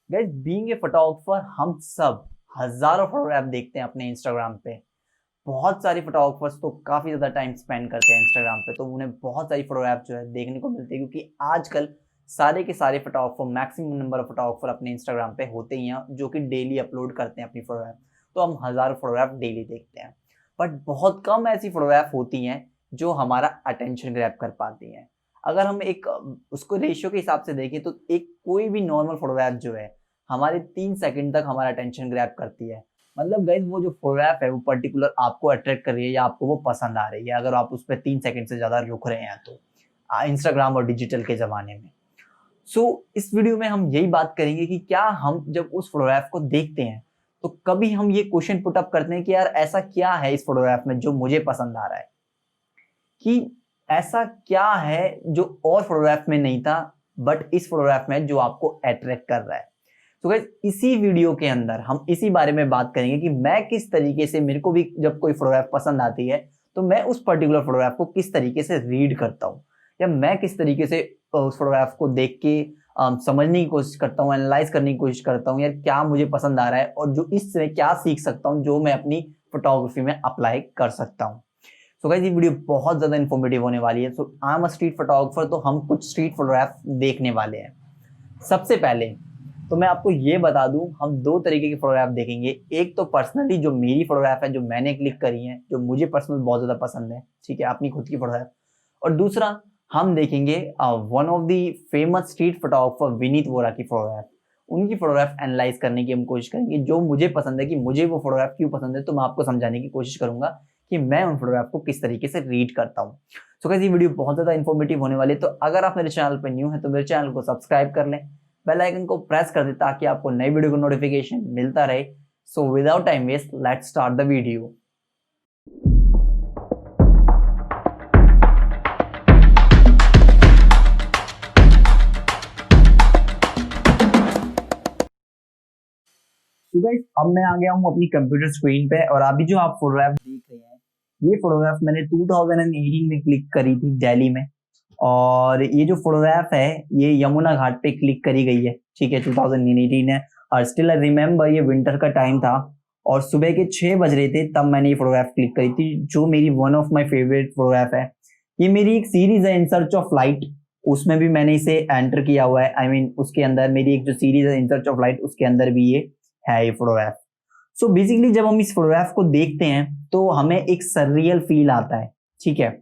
Guys being a photographer हम सब हजारों फोटोग्राफ देखते हैं अपने इंस्टाग्राम पे। बहुत सारी फोटोग्राफर्स तो काफी ज्यादा टाइम स्पेंड करते हैं इंस्टाग्राम पे, तो उन्हें बहुत सारी फोटोग्राफ जो है देखने को मिलती है, क्योंकि आजकल सारे के सारे photographer, maximum number of photographer अपने इंस्टाग्राम पे होते ही हैं जो कि डेली अपलोड करते हैं अपनी फोटोग्राफ। तो हम हजारों फोटोग्राफ डेली देखते हैं, बट बहुत कम ऐसी फोटोग्राफ होती हैं जो हमारा अटेंशन ग्रैब कर पाती हैं। अगर हम एक उसको रेशियो के हिसाब से देखें तो एक कोई भी नॉर्मल फोटोग्राफ जो है हमारे 3 सेकंड तक हमारा अटेंशन ग्रैब करती है। मतलब गाइज वो जो फोटोग्राफ है वो पर्टिकुलर आपको अट्रैक्ट कर रही है या आपको वो पसंद आ रही है, अगर आप उस पर 3 सेकंड से ज्यादा रुक रहे हैं तो इंस्टाग्राम और डिजिटल के जमाने में। सो इस वीडियो में हम यही बात करेंगे कि क्या हम जब उस फोटोग्राफ को देखते हैं तो कभी हम ये क्वेश्चन पुट अप करते हैं कि यार ऐसा क्या है इस फोटोग्राफ में जो मुझे पसंद आ रहा है, कि ऐसा क्या है जो और फोटोग्राफ में नहीं था बट इस फोटोग्राफ में जो आपको अट्रैक्ट कर रहा है। तो गाइस इसी वीडियो के अंदर हम इसी बारे में बात करेंगे कि मैं किस तरीके से, मेरे को भी जब कोई फोटोग्राफ पसंद आती है तो मैं उस पर्टिकुलर फोटोग्राफ को किस तरीके से रीड करता हूँ, या मैं किस तरीके से उस फोटोग्राफ को देख के समझने की कोशिश करता हूँ, एनालाइज करने की कोशिश करता हूँ यार क्या मुझे पसंद आ रहा है और जो इससे क्या सीख सकता हूँ जो मैं अपनी फोटोग्राफी में अप्लाई कर सकता हूँ। सो गाइस ये वीडियो बहुत ज्यादा इन्फॉर्मेटिव होने वाली है। So I am a street photographer, तो हम कुछ स्ट्रीट फोटोग्राफ देखने वाले हैं। सबसे पहले तो मैं आपको ये बता दूं, हम दो तरीके की फोटोग्राफ देखेंगे। एक तो पर्सनली जो मेरी फोटोग्राफ है, जो मैंने क्लिक करी है, जो मुझे पर्सनल बहुत ज्यादा पसंद है, ठीक है, अपनी खुद की फोटोग्राफ। और दूसरा हम देखेंगे one of the famous street photographer Vineet Vora की फोटोग्राफ। उनकी फोटोग्राफ एनालाइज करने की हम कोशिश करेंगे, जो मुझे पसंद है कि मुझे वो फोटोग्राफ क्यों पसंद है, तो मैं आपको समझाने की कोशिश करूंगा कि मैं उन फोटोग्राफ को किस तरीके से रीड करता हूँ। सो गाइस ये वीडियो बहुत ज्यादा इन्फॉर्मेटिव होने वाली है, तो अगर आप मेरे चैनल पर न्यू है तो मेरे चैनल को सब्सक्राइब कर लें, बेल आइकन को प्रेस कर दे ताकि आपको नई वीडियो का नोटिफिकेशन मिलता रहे। So without time waste let's start the video. तो गाइस अब मैं आ गया हूँ अपनी कंप्यूटर स्क्रीन पे, और अभी जो आप फोटोग्राफ देख रहे हैं ये फोटोग्राफ मैंने 2018 में क्लिक करी थी दिल्ली में। और ये जो फोटोग्राफ है ये यमुना घाट पे क्लिक करी गई है, ठीक है, 2018 है। और स्टिल आई रिमेम्बर ये विंटर का टाइम था और सुबह के 6 बज रहे थे तब मैंने ये फोटोग्राफ क्लिक करी थी, जो मेरी one of my favourite photograph है। ये मेरी एक सीरीज है इन सर्च ऑफ लाइट, उसमें भी मैंने इसे एंटर किया हुआ है। आई मीन उसके अंदर मेरी एक जो सीरीज है इन सर्च ऑफ लाइट, उसके अंदर भी ये है ये फोटोग्राफ। सो बेसिकली जब हम इस फोटोग्राफ को देखते हैं तो हमें एक सररियल फील आता है, ठीक है।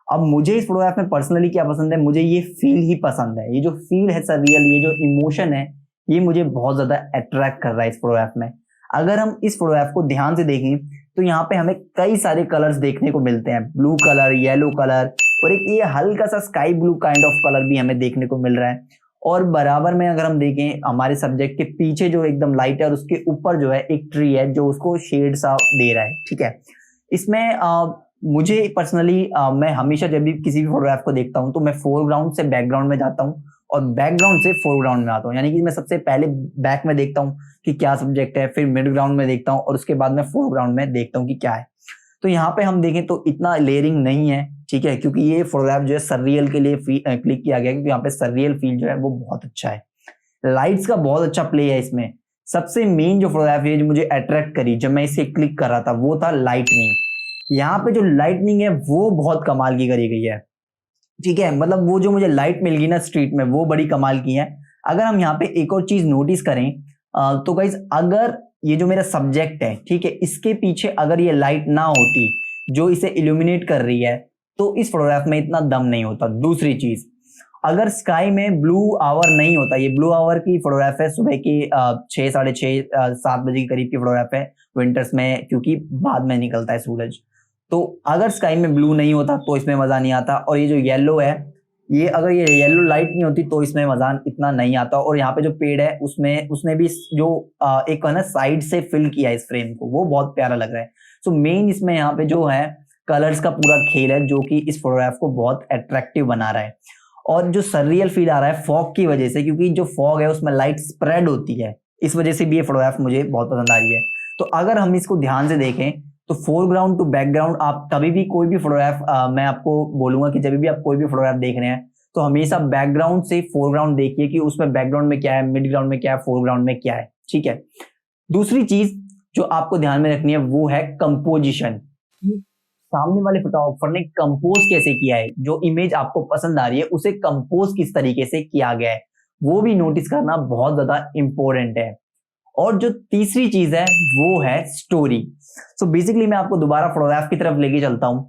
अब मुझे इस फोटोग्राफ में पर्सनली क्या पसंद है, मुझे ये फील ही पसंद है। ये जो फील है सररियल, ये जो इमोशन है, ये मुझे बहुत ज्यादा अट्रैक्ट कर रहा है इस फोटोग्राफ में। अगर हम इस फोटोग्राफ को ध्यान से देखें तो यहाँ पे हमें कई सारे कलर्स देखने को मिलते हैं, ब्लू कलर, येलो कलर, और एक ये हल्का सा sky blue kind of colour भी हमें देखने को मिल रहा है। और बराबर में अगर हम देखें हमारे सब्जेक्ट के पीछे जो एकदम लाइट है और उसके ऊपर जो है एक ट्री है जो उसको शेड सा दे रहा है, ठीक है। इसमें मुझे पर्सनली मैं हमेशा जब भी किसी भी फोटोग्राफ को देखता हूं तो मैं फोरग्राउंड से बैकग्राउंड में जाता हूं और बैकग्राउंड से फोरग्राउंड में आता हूं। यानी कि मैं सबसे पहले बैक में देखता हूं कि क्या सब्जेक्ट है, फिर मिड ग्राउंड में देखता हूं और उसके बाद मैं फोरग्राउंड में देखता हूं कि क्या है। तो यहाँ पे हम देखें तो इतना लेयरिंग नहीं है, ठीक है, क्योंकि ये फोटोग्राफ जो है सररियल के लिए क्लिक किया गया, क्योंकि यहाँ पे सररियल फील जो है वो बहुत अच्छा है। लाइट्स का बहुत अच्छा प्ले है इसमें। सबसे मेन जो फोटोग्राफ है जो मुझे अट्रैक्ट करी जब मैं इसे क्लिक कर रहा था वो था लाइटनिंग। यहाँ पे जो लाइटनिंग है वो बहुत कमाल की करी गई है, ठीक है। मतलब वो जो मुझे लाइट मिल गई ना स्ट्रीट में, वो बड़ी कमाल की है। अगर हम यहाँ पे एक और चीज नोटिस करें तो गाइस अगर ये जो मेरा सब्जेक्ट है, ठीक है, इसके पीछे अगर ये लाइट ना होती जो इसे इल्यूमिनेट कर रही है तो इस फोटोग्राफ में इतना दम नहीं होता। दूसरी चीज, अगर स्काई में ब्लू आवर नहीं होता, ये ब्लू आवर की फोटोग्राफ है, सुबह की 6, 6:30, 7 बजे के करीब की फोटोग्राफ है विंटर्स में, क्योंकि बाद में निकलता है सूरज। तो अगर स्काई में ब्लू नहीं होता तो इसमें मजा नहीं आता। और ये जो येलो है, ये अगर ये येलो लाइट नहीं होती तो इसमें मजा इतना नहीं आता। और यहाँ पे जो पेड़ है उसमें उसने भी जो एक है ना साइड से फिल किया इस फ्रेम को, वो बहुत प्यारा लग रहा है। सो मेन इसमें यहाँ पे जो है कलर्स का पूरा खेल है जो कि इस फोटोग्राफ को बहुत अट्रैक्टिव बना रहा है। और जो सररियल फील आ रहा है फॉग की वजह से, क्योंकि जो फॉग है उसमें लाइट स्प्रेड होती है, इस वजह से भी ये फोटोग्राफ मुझे बहुत पसंद आ रही है। तो अगर हम इसको ध्यान से देखें तो फोरग्राउंड टू बैकग्राउंड, आप कभी भी कोई भी फोटोग्राफ मैं आपको बोलूंगा कि जब भी आप कोई भी फोटोग्राफ देख रहे हैं तो हमेशा बैकग्राउंड से फोरग्राउंड देखिए कि उसमें बैकग्राउंड में क्या है, मिड ग्राउंड में क्या है, फोरग्राउंड में क्या है, ठीक है। दूसरी चीज जो आपको ध्यान में रखनी है वो है कंपोजिशन, कि सामने वाले फोटोग्राफर ने कंपोज कैसे किया है, जो इमेज आपको पसंद आ रही है उसे कंपोज किस तरीके से किया गया है, वो भी नोटिस करना बहुत ज्यादा इंपॉर्टेंट है। और जो तीसरी चीज है वो है स्टोरी। सो बेसिकली मैं आपको दोबारा फोटोग्राफ की तरफ लेके चलता हूँ।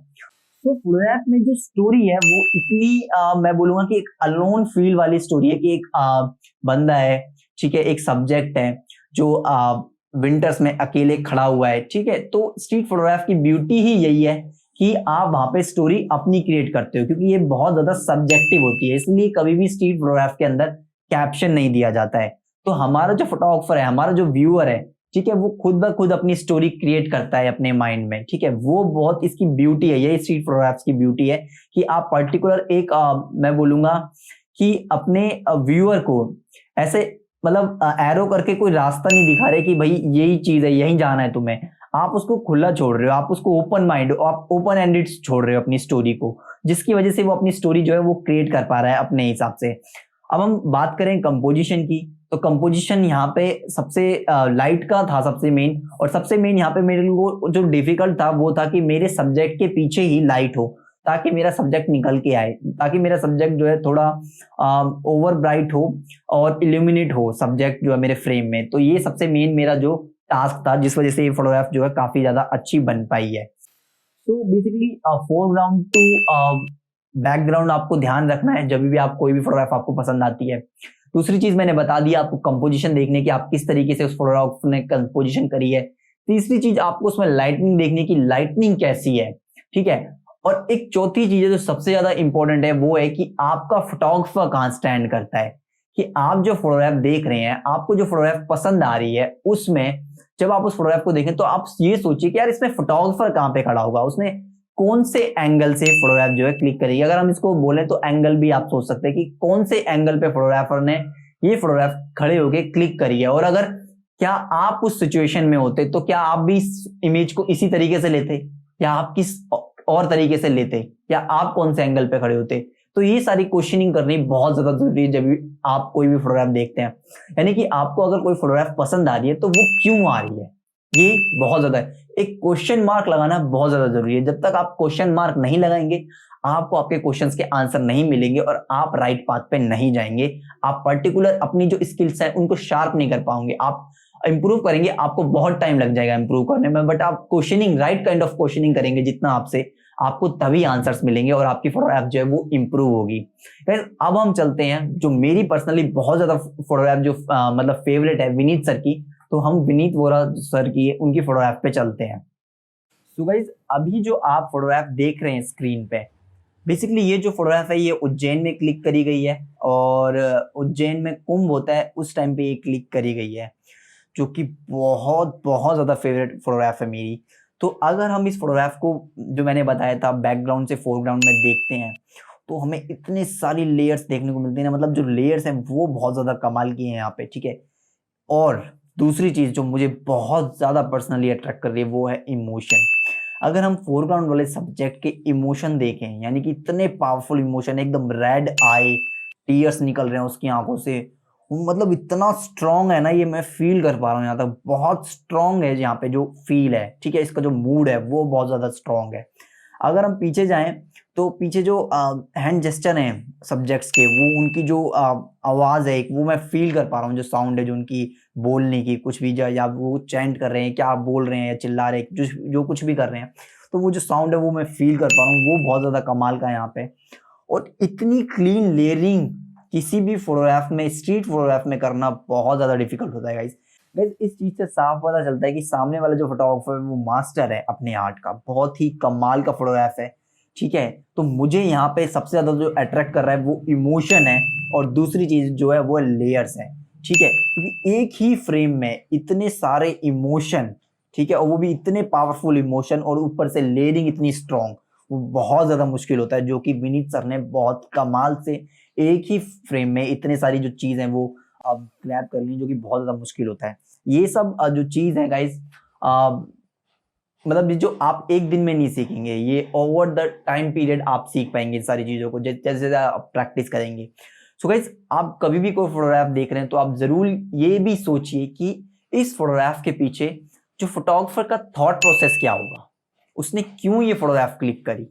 तो फोटोग्राफ में जो स्टोरी है वो इतनी मैं बोलूंगा कि एक अलोन फील वाली स्टोरी है कि एक बंदा है, ठीक है, एक सब्जेक्ट है जो विंटर्स में अकेले खड़ा हुआ है, ठीक है। तो स्ट्रीट फोटोग्राफ की ब्यूटी ही यही है कि आप वहां पे स्टोरी अपनी क्रिएट करते हो, क्योंकि ये बहुत ज्यादा सब्जेक्टिव होती है, इसलिए कभी भी स्ट्रीट फोटोग्राफ के अंदर कैप्शन नहीं दिया जाता है। तो हमारा जो फोटोग्राफर है, हमारा जो व्यूअर है, ठीक है, वो खुद ब खुद अपनी स्टोरी क्रिएट करता है अपने माइंड में, ठीक है। वो बहुत इसकी ब्यूटी है, ये स्ट्रीट फोटोग्राफ्स की ब्यूटी है कि आप पर्टिकुलर एक मैं बोलूंगा कि अपने व्यूअर को ऐसे मतलब एरो करके कोई रास्ता नहीं दिखा रहे कि भाई यही चीज है, यही जाना है तुम्हें। आप उसको खुला छोड़ रहे हो, आप उसको ओपन माइंड, आप ओपन एंडेड छोड़ रहे हो अपनी स्टोरी को, जिसकी वजह से वो अपनी स्टोरी जो है वो क्रिएट कर पा रहा है अपने हिसाब से। अब हम बात करें कंपोजिशन की, तो कंपोजिशन यहाँ पे सबसे लाइट का था सबसे मेन, और सबसे मेन यहाँ पे मेरे को जो डिफिकल्ट था वो था कि मेरे सब्जेक्ट के पीछे ही लाइट हो, ताकि मेरा सब्जेक्ट निकल के आए, ताकि मेरा सब्जेक्ट जो है थोड़ा ओवर ब्राइट हो और इल्यूमिनेट हो सब्जेक्ट जो है मेरे फ्रेम में। तो ये सबसे मेन मेरा जो टास्क था, जिस वजह से ये फोटोग्राफ जो है काफी ज्यादा अच्छी बन पाई है। तो बेसिकली फोरग्राउंड टू बैकग्राउंड आपको ध्यान रखना है जब भी आप कोई भी फोटोग्राफ आपको पसंद आती है। दूसरी चीज मैंने बता दी आपको कंपोजिशन देखने की, आप किस तरीके से उस फोटोग्राफ ने कंपोजिशन करी है। तीसरी चीज आपको उसमें लाइटनिंग देखने की, लाइटनिंग कैसी है, ठीक है। और एक चौथी चीज है जो सबसे ज्यादा इंपॉर्टेंट है, वो है कि आपका फोटोग्राफर कहाँ स्टैंड करता है, कि आप जो फोटोग्राफ देख रहे हैं, आपको जो फोटोग्राफ पसंद आ रही है, उसमें जब आप उस फोटोग्राफ को देखें तो आप ये सोचिए कि यार इसमें फोटोग्राफर कहाँ पे खड़ा होगा, उसने कौन से एंगल से फोटोग्राफ जो है क्लिक करेगी। अगर हम इसको बोले तो एंगल भी आप सोच सकते हैं कि कौन से एंगल पे फोटोग्राफर ने ये फोटोग्राफ खड़े होके क्लिक करी है। और अगर क्या आप उस सिचुएशन में होते तो क्या आप भी इस इमेज को इसी तरीके से लेते, या आप किस और तरीके से लेते, या आप कौन से एंगल पे खड़े होते। तो ये सारी क्वेश्चनिंग करनी बहुत ज्यादा जरूरी है जब भी आप कोई भी फोटोग्राफ देखते हैं। यानी कि आपको अगर कोई फोटोग्राफ पसंद आ रही है तो वो क्यों आ रही है, ये बहुत ज्यादा है। एक क्वेश्चन मार्क लगाना बहुत ज्यादा जरूरी है। जब तक आप क्वेश्चन मार्क नहीं लगाएंगे, आपको आपके क्वेश्चंस के आंसर नहीं मिलेंगे और आप राइट पाथ पे नहीं जाएंगे। आप पर्टिकुलर अपनी जो स्किल्स हैं उनको शार्प नहीं कर पाओगे। आप इंप्रूव करेंगे, आपको बहुत टाइम लग जाएगा इंप्रूव करने में, बट आप questioning, right kind of questioning करेंगे जितना आपसे, आपको तभी आंसर्स मिलेंगे और आपकी फोटोग्राफ जो है वो इंप्रूव होगी। अब हम चलते हैं जो मेरी पर्सनली बहुत ज्यादा फोटोग्राफ जो मतलब फेवरेट है, विनीत सर की। तो हम विनीत वोरा सर की उनकी फोटोग्राफ पे चलते हैं। सो गाइस, अभी जो आप फोटोग्राफ देख रहे हैं स्क्रीन पे, बेसिकली ये जो फोटोग्राफ है ये उज्जैन में क्लिक करी गई है, और उज्जैन में कुंभ होता है उस टाइम पे ये क्लिक करी गई है, जो कि बहुत बहुत ज़्यादा फेवरेट फोटोग्राफ है मेरी। तो अगर हम इस फोटोग्राफ को, जो मैंने बताया था, बैकग्राउंड से फोरग्राउंड में देखते हैं तो हमें इतने सारी लेयर्स देखने को मिलती है ना, मतलब जो लेयर्स हैं वो बहुत ज़्यादा कमाल की हैं यहाँ पे, ठीक है। और दूसरी चीज़ जो मुझे बहुत ज़्यादा पर्सनली अट्रैक्ट कर रही है वो है इमोशन। अगर हम फोरग्राउंड वाले सब्जेक्ट के इमोशन देखें, यानी कि इतने पावरफुल इमोशन, एकदम रेड आई, टीयर्स निकल रहे हैं उसकी आंखों से, मतलब इतना स्ट्रांग है ना, ये मैं फील कर पा रहा हूँ यहाँ तक, बहुत स्ट्रांग है यहाँ पे जो फील है, ठीक है। इसका जो मूड है वो बहुत ज्यादा स्ट्रांग है। अगर हम पीछे जाएं तो पीछे जो हैंड जेस्चर हैं सब्जेक्ट्स के, वो उनकी जो आवाज है वो मैं फील कर पा रहा हूँ, जो साउंड है जो उनकी बोलने की, कुछ भी या वो चैंट कर रहे हैं, क्या बोल रहे हैं या चिल्ला रहे हैं, जो कुछ भी कर रहे हैं, तो वो जो साउंड है वो मैं फील कर पा रहा हूँ, वो बहुत ज्यादा कमाल का है यहाँ पे। और इतनी क्लीन लेयरिंग किसी भी फोटोग्राफ में, स्ट्रीट फोटोग्राफ में करना बहुत ज्यादा डिफिकल्ट होता है गाइस। इस चीज से साफ पता चलता है कि सामने वाला जो फोटोग्राफर है वो मास्टर है अपने आर्ट का, बहुत ही कमाल का फोटोग्राफ है, ठीक है। तो मुझे यहाँ पे सबसे ज्यादा जो अट्रैक्ट कर रहा है वो इमोशन है, और दूसरी चीज जो है वो लेयर्स है, ठीक है। क्योंकि एक ही फ्रेम में इतने सारे इमोशन, ठीक है, और वो भी इतने पावरफुल इमोशन, और ऊपर से लेयरिंग इतनी स्ट्रॉन्ग, वो बहुत ज्यादा मुश्किल होता है, जो कि विनीत सर ने बहुत कमाल से एक ही फ्रेम में इतने सारी जो चीज है वो अब ग्रैब कर ली, जो कि बहुत ज्यादा मुश्किल होता है। ये सब जो चीज है गाइस, मतलब ये जो आप एक दिन में नहीं सीखेंगे, ये ओवर द टाइम पीरियड आप सीख पाएंगे इन सारी चीज़ों को, जैसे जैसे आप प्रैक्टिस करेंगे। सो गाइस, आप कभी भी कोई फोटोग्राफ देख रहे हैं तो आप जरूर ये भी सोचिए कि इस फोटोग्राफ के पीछे जो फोटोग्राफर का थॉट प्रोसेस क्या होगा, उसने क्यों ये फोटोग्राफ क्लिक करी।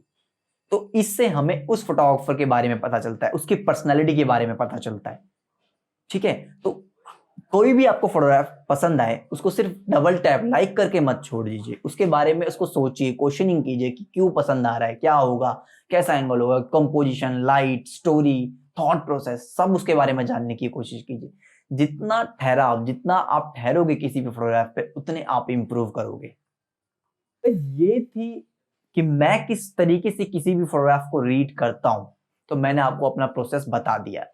तो इससे हमें उस फोटोग्राफर के बारे में पता चलता है, उसकी पर्सनैलिटी के बारे में पता चलता है। ठीक है, तो कोई भी आपको फोटोग्राफ पसंद आए उसको सिर्फ डबल टैप लाइक करके मत छोड़ दीजिए, उसके बारे में उसको सोचिए, क्वेश्चनिंग कीजिए कि क्यों पसंद आ रहा है, क्या होगा, कैसा एंगल होगा, composition, light, story, thought process, सब उसके बारे में जानने की कोशिश कीजिए। जितना आप ठहरोगे किसी भी फोटोग्राफ पे, उतने आप इंप्रूव करोगे। तो ये थी कि मैं किस तरीके से किसी भी फोटोग्राफ को रीड करता हूं, तो मैंने आपको अपना प्रोसेस बता दिया।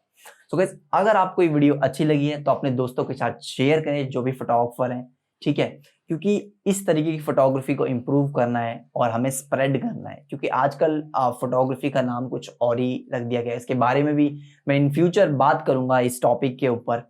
सो गाइस, अगर आपको ये वीडियो अच्छी लगी है तो अपने दोस्तों के साथ शेयर करें जो भी फोटोग्राफर हैं, ठीक है, क्योंकि इस तरीके की फोटोग्राफी को इम्प्रूव करना है और हमें स्प्रेड करना है, क्योंकि आजकल फोटोग्राफी का नाम कुछ और ही रख दिया गया है। इसके बारे में भी मैं इन फ्यूचर बात करूंगा इस टॉपिक के ऊपर,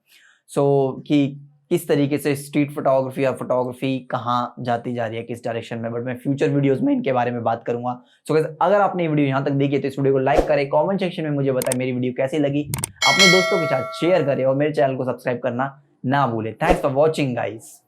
सो कि किस तरीके से स्ट्रीट फोटोग्राफी और फोटोग्राफी कहाँ जाती जा रही है, किस डायरेक्शन में, बट मैं फ्यूचर वीडियोस में इनके बारे में बात करूंगा। सो गाइस, अगर आपने ये वीडियो यहाँ तक देखी है तो इस वीडियो को लाइक करें, कमेंट सेक्शन में मुझे बताएं मेरी वीडियो कैसी लगी, अपने दोस्तों के साथ शेयर करें और मेरे चैनल को सब्सक्राइब करना ना भूलें। Thanks for watching guys.